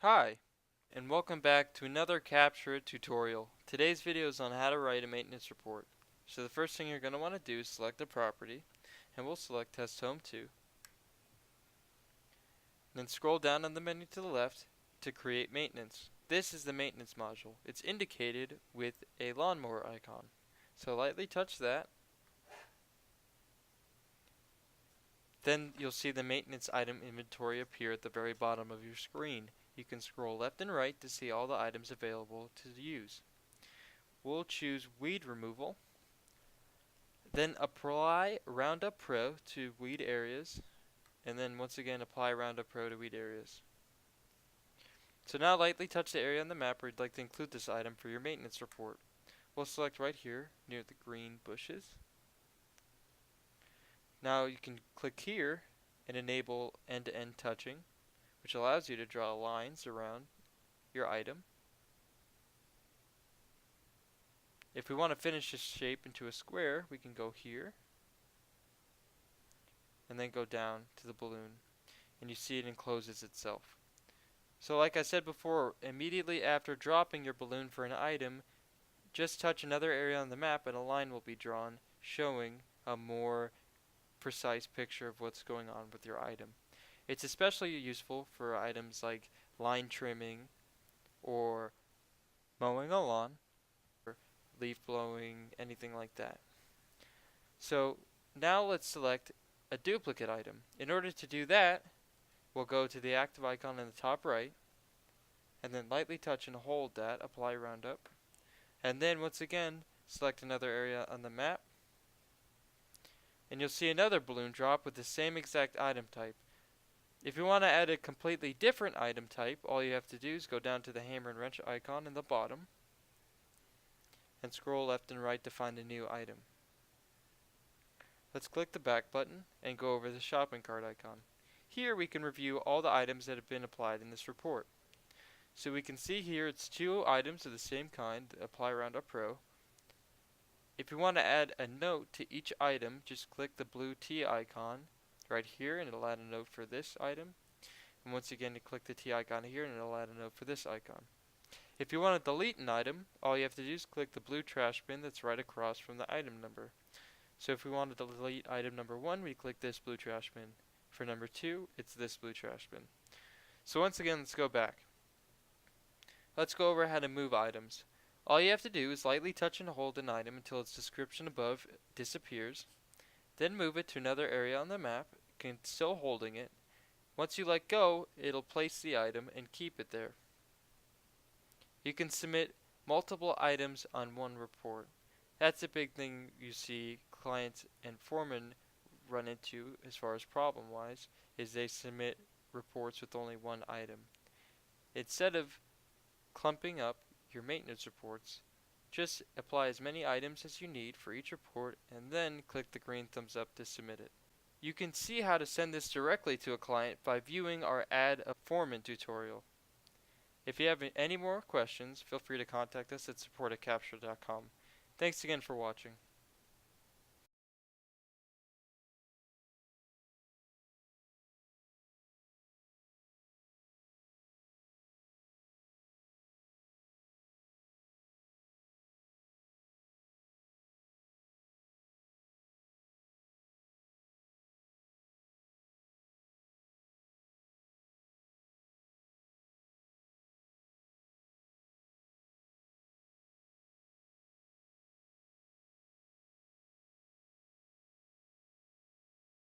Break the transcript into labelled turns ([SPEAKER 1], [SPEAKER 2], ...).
[SPEAKER 1] Hi, and welcome back to another Capture tutorial. Today's video is on how to write a maintenance report. So the first thing you're going to want to do is select a property, and we'll select Test Home 2. Then scroll down on the menu to the left to create maintenance. This is the maintenance module. It's indicated with a lawnmower icon. So lightly touch that. Then you'll see the maintenance item inventory appear at the very bottom of your screen. You can scroll left and right to see all the items available to use. We'll choose weed removal. Then apply Roundup Pro to weed areas. And then once again apply Roundup Pro to weed areas. So now lightly touch the area on the map where you'd like to include this item for your maintenance report. We'll select right here near the green bushes. Now you can click here and enable end-to-end touching, which allows you to draw lines around your item. If we want to finish this shape into a square, we can go here and then go down to the balloon, and you see it encloses itself. So like I said before, immediately after dropping your balloon for an item, just touch another area on the map and a line will be drawn showing a more precise picture of what's going on with your item. It's especially useful for items like line trimming or mowing a lawn or leaf blowing, anything like that. So now let's select a duplicate item. In order to do that, we'll go to the active icon in the top right and then lightly touch and hold that, apply Roundup, and then once again select another area on the map, and you'll see another balloon drop with the same exact item type. If you want to add a completely different item type, all you have to do is go down to the hammer and wrench icon in the bottom and scroll left and right to find a new item. Let's click the back button and go over the shopping cart icon. Here we can review all the items that have been applied in this report. So we can see here it's two items of the same kind, apply Roundup Pro. If you want to add a note to each item, just click the blue T icon right here and it'll add a note for this item. And once again you click the T icon here and it'll add a note for this icon. If you want to delete an item, all you have to do is click the blue trash bin that's right across from the item number. So if we want to delete item number 1, we click this blue trash bin. For number 2, it's this blue trash bin. So once again, let's go back. Let's go over how to move items. All you have to do is lightly touch and hold an item until its description above disappears. Then move it to another area on the map, still holding it. Once you let go, it'll place the item and keep it there. You can submit multiple items on one report. That's a big thing you see clients and foremen run into as far as problem-wise, is they submit reports with only one item. Instead of clumping up your maintenance reports, just apply as many items as you need for each report and then click the green thumbs up to submit it. You can see how to send this directly to a client by viewing our Add a Foreman tutorial. If you have any more questions, feel free to contact us at support@capture.com. Thanks again for watching.